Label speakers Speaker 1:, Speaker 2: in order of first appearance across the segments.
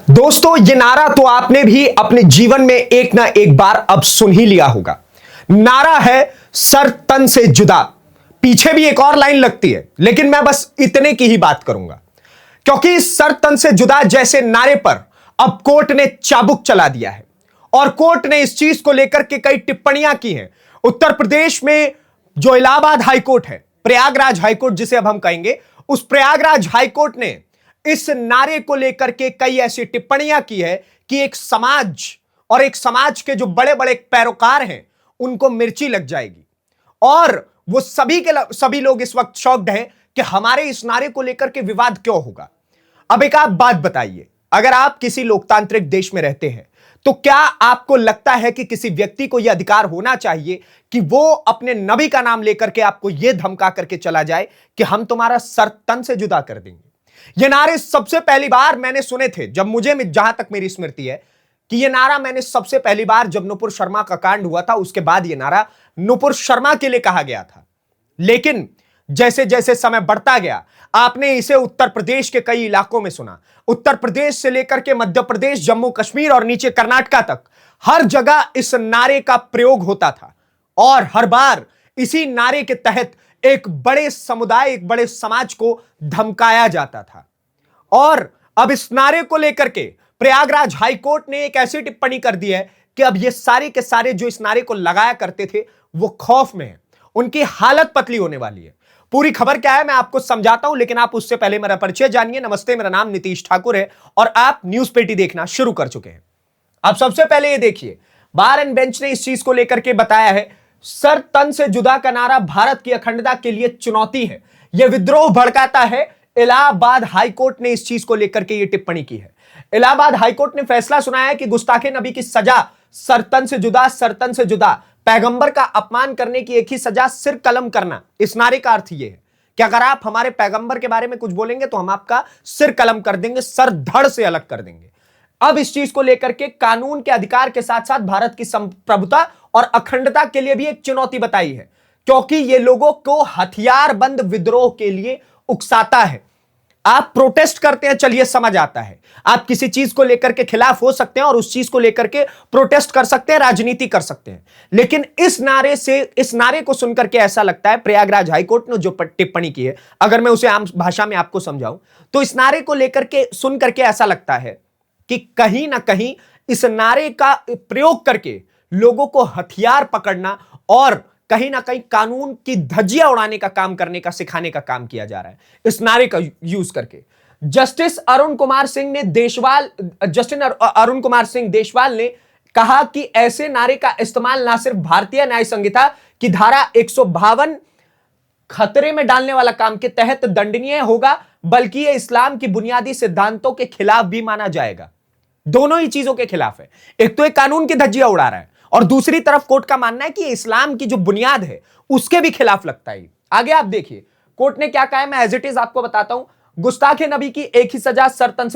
Speaker 1: दोस्तों, ये नारा तो आपने भी अपने जीवन में एक ना एक बार अब सुन ही लिया होगा। नारा है सर तन से जुदा। पीछे भी एक और लाइन लगती है, लेकिन मैं बस इतने की ही बात करूंगा, क्योंकि सर तन से जुदा जैसे नारे पर अब कोर्ट ने चाबुक चला दिया है और कोर्ट ने इस चीज को लेकर के कई टिप्पणियां की हैं। उत्तर प्रदेश में जो इलाहाबाद हाईकोर्ट है, प्रयागराज हाईकोर्ट जिसे अब हम कहेंगे, उस प्रयागराज हाईकोर्ट ने इस नारे को लेकर के कई ऐसी टिप्पणियां की है कि एक समाज और एक समाज के जो बड़े बड़े पैरोकार हैं उनको मिर्ची लग जाएगी और वो सभी लोग इस वक्त शॉक्ड हैं कि हमारे इस नारे को लेकर के विवाद क्यों होगा। अब एक आप बात बताइए, अगर आप किसी लोकतांत्रिक देश में रहते हैं तो क्या आपको लगता है कि किसी व्यक्ति को यह अधिकार होना चाहिए कि वो अपने नबी का नाम लेकर के आपको यह धमका करके चला जाए कि हम तुम्हारा सर तन से जुदा कर देंगे? ये नारे सबसे पहली बार मैंने सुने थे जहां तक मेरी स्मृति है कि यह नारा मैंने सबसे पहली बार जब नुपुर शर्मा का कांड हुआ था, उसके बाद यह नारा नुपुर शर्मा के लिए कहा गया था। लेकिन जैसे जैसे समय बढ़ता गया, आपने इसे उत्तर प्रदेश के कई इलाकों में सुना। उत्तर प्रदेश से लेकर के मध्य प्रदेश, जम्मू कश्मीर और नीचे कर्नाटका तक हर जगह इस नारे का प्रयोग होता था और हर बार इसी नारे के तहत एक बड़े समुदाय, एक बड़े समाज को धमकाया जाता था। और अब इस नारे को लेकर के प्रयागराज हाईकोर्ट ने एक ऐसी टिप्पणी कर दी है कि अब ये सारे के सारे जो इस नारे को लगाया करते थे वो खौफ में हैं, उनकी हालत पतली होने वाली है। पूरी खबर क्या है मैं आपको समझाता हूं, लेकिन आप उससे पहले मेरा परिचय जानिए। नमस्ते, मेरा नाम नीतीश ठाकुर है और आप न्यूज पेटी देखना शुरू कर चुके हैं। अब सबसे पहले ये देखिए, बार एंड बेंच ने इस चीज को लेकर के बताया है, सर तन से जुदा का नारा भारत की अखंडता के लिए चुनौती है, यह विद्रोह भड़काता है। इलाहाबाद हाईकोर्ट ने इस चीज को लेकर के यह टिप्पणी की है। इलाहाबाद हाईकोर्ट ने फैसला सुनाया है कि गुस्ताखे नबी की सजा सरतन से जुदा, सरतन से जुदा, पैगंबर का अपमान करने की एक ही सजा, सिर कलम करना। इस नारे का अर्थ यह है कि अगर आप हमारे पैगंबर के बारे में कुछ बोलेंगे तो हम आपका सिर कलम कर देंगे, सर धड़ से अलग कर देंगे। अब इस चीज को लेकर के कानून के अधिकार के साथ साथ भारत की संप्रभुता और अखंडता के लिए भी एक चुनौती बताई है, क्योंकि यह लोगों को हथियारबंद विद्रोह के लिए उकसाता है। आप प्रोटेस्ट करते हैं, चलिए समझ आता है, आप किसी चीज को लेकर के खिलाफ हो सकते हैं और उस चीज को लेकर के प्रोटेस्ट कर सकते हैं, राजनीति कर सकते हैं, लेकिन इस नारे को सुनकर के ऐसा लगता है, प्रयागराज हाईकोर्ट ने जो टिप्पणी की है, अगर मैं उसे आम भाषा में आपको समझाऊं तो इस नारे को लेकर के सुनकर के ऐसा लगता है कि कहीं ना कहीं इस नारे का प्रयोग करके लोगों को हथियार पकड़ना और कहीं ना कहीं कानून की धज्जियां उड़ाने का काम करने का, सिखाने का काम किया जा रहा है इस नारे का यूज करके। जस्टिस अरुण कुमार सिंह देशवाल ने कहा कि ऐसे नारे का इस्तेमाल ना सिर्फ भारतीय न्याय संहिता की धारा 152 खतरे में डालने वाला काम के तहत दंडनीय होगा, बल्कि यह इस्लाम की बुनियादी सिद्धांतों के खिलाफ भी माना जाएगा। दोनों ही चीजों के खिलाफ है। एक तो एक कानून की धज्जियां उड़ा रहा है और दूसरी तरफ कोर्ट का मानना है कि इस्लाम की जो बुनियाद है उसके भी खिलाफ लगता है। आगे आप देखिए कोर्ट ने क्या कहा है, मैं एज इट इज आपको बताता हूं। गुस्ताखे नबी की एक ही सजा, सर तन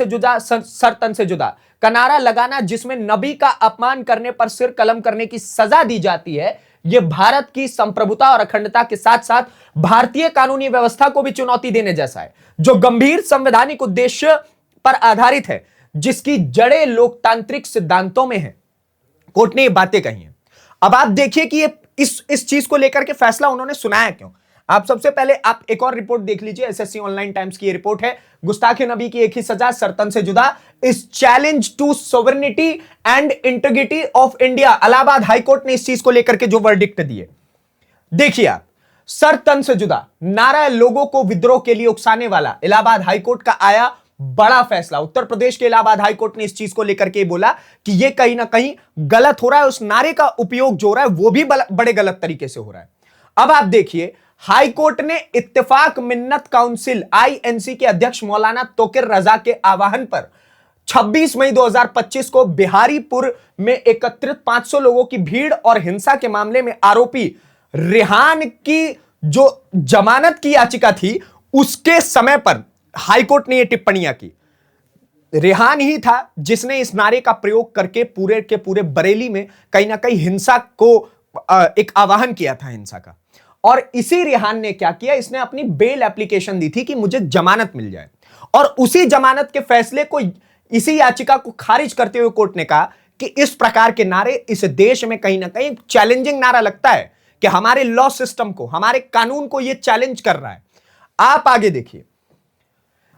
Speaker 1: से जुदा का नारा लगाना, जिसमें नबी का अपमान करने पर सिर कलम करने की सजा दी जाती है, यह भारत की संप्रभुता और अखंडता के साथ साथ भारतीय कानूनी व्यवस्था को भी चुनौती देने जैसा है, जो गंभीर संवैधानिक उद्देश्य पर आधारित है, जिसकी जड़ें लोकतांत्रिक सिद्धांतों में है। कोर्ट ने ये बातें कही हैं। अब आप देखिए कि ये इस चीज को लेकर के फैसला उन्होंने सुनाया क्यों। आप सबसे पहले आप एक और रिपोर्ट देख लीजिए, एसएससी ऑनलाइन टाइम्स की ये रिपोर्ट है, गुस्ताखे नबी की एक ही सजा, सरतन से जुदा, इस challenge to sovereignty and integrity of India. Allahabad high court ने इस चीज को लेकर के जो वर्डिक्ट दिए, देखिए आप, सर तन से जुदा नारा लोगों को विद्रोह के लिए उकसाने वाला। इलाहाबाद हाईकोर्ट का आया बड़ा फैसला। उत्तर प्रदेश के इलाहाबाद हाईकोर्ट ने इस चीज को लेकर के बोला कि यह कहीं ना कहीं गलत हो रहा है, उस नारे का उपयोग जो हो रहा है वो भी बड़े गलत तरीके से हो रहा है। अब आप देखिए, हाईकोर्ट ने इत्तेफाक मिन्नत काउंसिल आईएनसी के अध्यक्ष मौलाना तोकिर रजा के आह्वान पर 26 मई 2025 को बिहारीपुर में एकत्रित 500 लोगों की भीड़ और हिंसा के मामले में आरोपी रेहान की जो जमानत की याचिका थी उसके समय पर हाईकोर्ट ने यह टिप्पणियां की। रेहान ही था जिसने इस नारे का प्रयोग करके पूरे के पूरे बरेली में कहीं ना कहीं हिंसा को एक आह्वान किया था, हिंसा का। और इसी रेहान ने क्या किया, इसने अपनी बेल एप्लीकेशन दी थी कि मुझे जमानत मिल जाए, और उसी जमानत के फैसले को इसी याचिका को खारिज करते हुए कोर्ट ने कहा कि इस प्रकार के नारे इस देश में कहीं ना कहीं चैलेंजिंग नारा लगता है कि हमारे लॉ सिस्टम को, हमारे कानून को यह चैलेंज कर रहा है। आप आगे देखिए,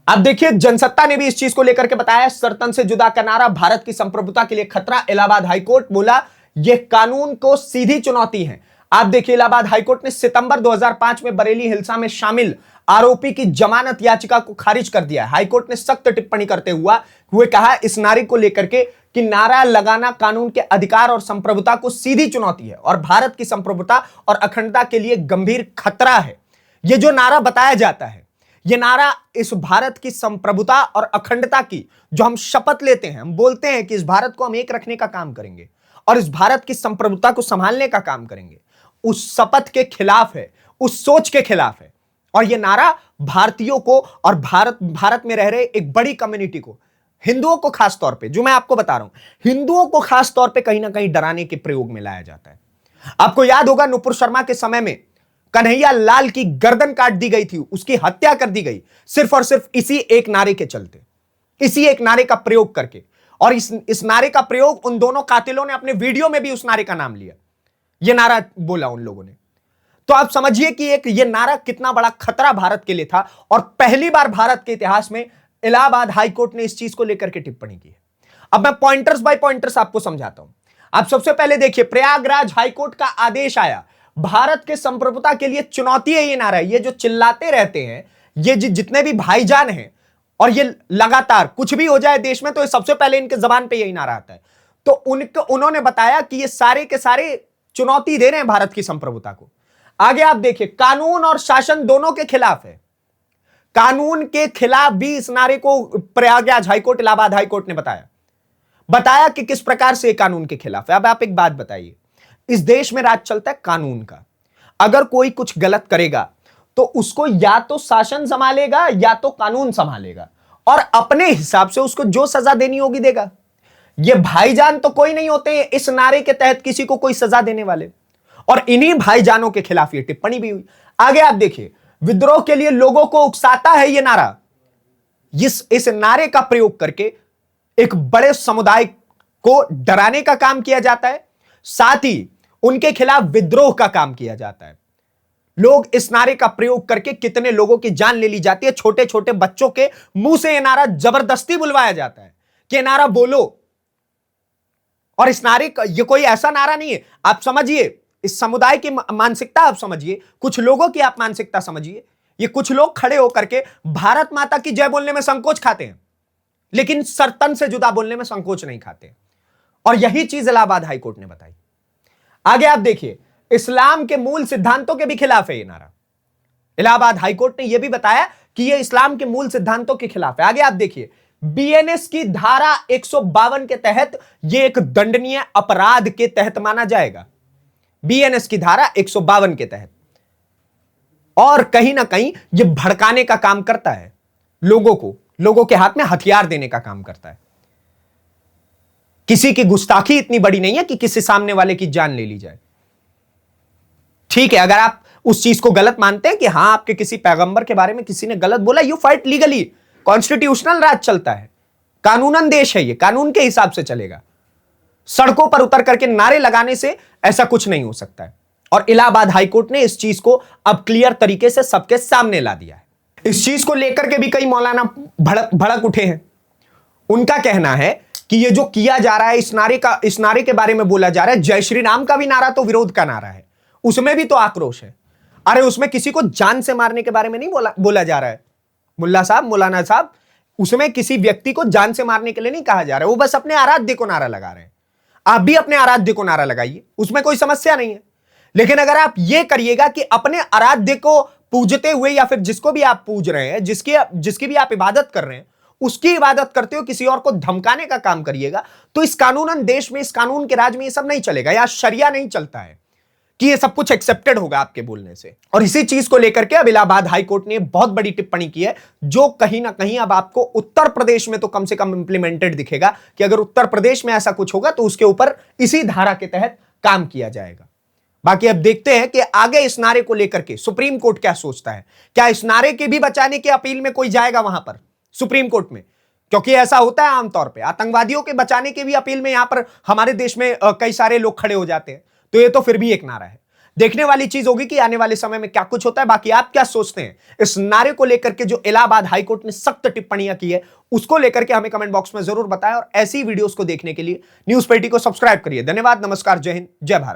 Speaker 1: अब देखिए जनसत्ता ने भी इस चीज को लेकर के बताया, सरतन से जुदा का नारा भारत की संप्रभुता के लिए खतरा। इलाहाबाद हाईकोर्ट बोला यह कानून को सीधी चुनौती है। आप देखिए, इलाहाबाद हाईकोर्ट ने सितंबर 2005 में बरेली हिंसा में शामिल आरोपी की जमानत याचिका को खारिज कर दिया। हाईकोर्ट ने सख्त टिप्पणी करते हुए कहा इस नारे को लेकर के कि नारा लगाना कानून के अधिकार और संप्रभुता को सीधी चुनौती है और भारत की संप्रभुता और अखंडता के लिए गंभीर खतरा है। यह जो नारा बताया जाता है, यह नारा इस भारत की संप्रभुता और अखंडता की जो हम शपथ लेते हैं, हम बोलते हैं कि इस भारत को हम एक रखने का काम करेंगे और इस भारत की संप्रभुता को संभालने का काम करेंगे, उस शपथ के खिलाफ है, उस सोच के खिलाफ है। और यह नारा भारतीयों को और भारत में रह रहे एक बड़ी कम्युनिटी को, हिंदुओं को खास तौर पे, जो मैं आपको बता रहा हूं, हिंदुओं को खास तौर पे कहीं ना कहीं डराने के प्रयोग में लाया जाता है। आपको याद होगा नुपुर शर्मा के समय में कन्हैया लाल की गर्दन काट दी गई थी, उसकी हत्या कर दी गई सिर्फ और सिर्फ इसी एक नारे के चलते, इसी एक नारे का प्रयोग करके। और इस नारे का प्रयोग उन दोनों कातिलों ने अपने वीडियो में भी उस नारे का नाम लिया, यह नारा बोला उन लोगों ने। तो आप समझिए कि यह नारा कितना बड़ा खतरा भारत के लिए था। और पहली बार भारत के इतिहास में इलाहाबाद हाईकोर्ट ने इस चीज को लेकर के टिप्पणी की है। अब मैं पॉइंटर्स बाय पॉइंटर्स आपको समझाता हूं। आप सबसे पहले देखिए, प्रयागराज हाईकोर्ट का आदेश आया, भारत के संप्रभुता के लिए चुनौती है ये नारा। ये जो चिल्लाते रहते हैं, ये जितने भी भाईजान हैं, और ये लगातार कुछ भी हो जाए देश में तो ये सबसे पहले इनके जबान पे यही नारा आता है। तो उन्होंने बताया कि ये सारे के सारे चुनौती दे रहे हैं भारत की संप्रभुता को। आगे आप देखिए, कानून और शासन दोनों के खिलाफ है। कानून के खिलाफ भी इस नारे को प्रयागराज हाईकोर्ट, इलाहाबाद हाईकोर्ट ने बताया कि किस प्रकार से कानून के खिलाफ है। अब आप एक बात बताइए, इस देश में राज चलता है कानून का। अगर कोई कुछ गलत करेगा तो उसको या तो शासन संभालेगा या तो कानून संभालेगा, और अपने हिसाब से उसको जो सजा देनी होगी देगा। ये भाईजान तो कोई नहीं होते इस नारे के तहत किसी को कोई सजा देने वाले, और इन्हीं भाईजानों के खिलाफ ये टिप्पणी भी हुई। आगे आप देखिए, विद्रोह के लिए लोगों को उकसाता है ये नारा। इस नारे का प्रयोग करके एक बड़े समुदाय को डराने का काम किया जाता है, साथ ही उनके खिलाफ विद्रोह का काम किया जाता है। लोग इस नारे का प्रयोग करके कितने लोगों की जान ले ली जाती है। छोटे छोटे बच्चों के मुंह से यह नारा जबरदस्ती बुलवाया जाता है कि नारा बोलो। और इस नारे का यह कोई ऐसा नारा नहीं है, आप समझिए इस समुदाय की मानसिकता, आप समझिए कुछ लोगों की आप मानसिकता समझिए। ये कुछ लोग खड़े होकर के भारत माता की जय बोलने में संकोच खाते हैं, लेकिन सरतन से जुदा बोलने में संकोच नहीं खाते। और यही चीज इलाहाबाद हाईकोर्ट ने बताई। आगे आप देखिए, इस्लाम के मूल सिद्धांतों के भी खिलाफ है ये नारा। इलाहाबाद हाईकोर्ट ने यह भी बताया कि यह इस्लाम के मूल सिद्धांतों के खिलाफ है। आगे आप देखिए, बीएनएस की धारा 152 के तहत यह एक दंडनीय अपराध के तहत माना जाएगा। बीएनएस की धारा 152 के तहत, और कहीं ना कहीं यह भड़काने का काम करता है, लोगों के हाथ में हथियार देने का काम करता है। किसी की गुस्ताखी इतनी बड़ी नहीं है कि किसी सामने वाले की जान ले ली जाए। ठीक है, अगर आप उस चीज को गलत मानते हैं कि हां आपके किसी पैगंबर के बारे में किसी ने गलत बोला, यू फाइट लीगली। कॉन्स्टिट्यूशनल राज चलता है, कानूनन देश है, ये कानून के हिसाब से चलेगा। सड़कों पर उतर करके नारे लगाने से ऐसा कुछ नहीं हो सकता है। और इलाहाबाद हाईकोर्ट ने इस चीज को अब क्लियर तरीके से सबके सामने ला दिया है। इस चीज को लेकर के भी कई मौलाना भड़क उठे हैं। उनका कहना है कि ये जो किया जा रहा है, इस नारे के बारे में बोला जा रहा है, जय श्री राम का भी नारा तो विरोध का नारा है, उसमें भी तो आक्रोश है। अरे उसमें किसी को जान से मारने के बारे में नहीं बोला जा रहा है मुल्ला साहब, मौलाना साहब। उसमें किसी व्यक्ति को जान से मारने के लिए नहीं कहा जा रहा है, वो बस अपने आराध्य को नारा लगा रहे हैं। आप भी अपने आराध्य को नारा लगाइए, उसमें कोई समस्या नहीं है। लेकिन अगर आप यह करिएगा कि अपने आराध्य को पूजते हुए, या फिर जिसको भी आप पूज रहे हैं, जिसकी भी आप इबादत कर रहे हैं, उसकी इबादत करते हो किसी और को धमकाने का काम करिएगा, तो इस कानूनन देश में, इस कानून के राज में ये सब नहीं चलेगा। यहां शरिया नहीं चलता है कि ये सब कुछ एक्सेप्टेड होगा आपके बोलने से। और इसी चीज को लेकर के अब इलाहाबाद हाईकोर्ट ने बहुत बड़ी टिप्पणी की है, जो कहीं ना कहीं अब आपको उत्तर प्रदेश में तो कम से कम इंप्लीमेंटेड दिखेगा कि अगर उत्तर प्रदेश में ऐसा कुछ होगा तो उसके ऊपर इसी धारा के तहत काम किया जाएगा। बाकी अब देखते हैं कि आगे इस नारे को लेकर के सुप्रीम कोर्ट क्या सोचता है। क्या इस नारे के भी बचाने की अपील में कोई जाएगा वहां पर सुप्रीम कोर्ट में, क्योंकि ऐसा होता है आमतौर पे, आतंकवादियों के बचाने की भी अपील में यहां पर हमारे देश में कई सारे लोग खड़े हो जाते हैं। तो ये तो फिर भी एक नारा है। देखने वाली चीज होगी कि आने वाले समय में क्या कुछ होता है। बाकी आप क्या सोचते हैं इस नारे को लेकर के जो इलाहाबाद हाईकोर्ट ने सख्त टिप्पणियां की है, उसको लेकर के हमें कमेंट बॉक्स में जरूर बताएं। और ऐसी वीडियोस को देखने के लिए न्यूज पेटी को सब्सक्राइब करिए। धन्यवाद, नमस्कार, जय हिंद, जय भारत।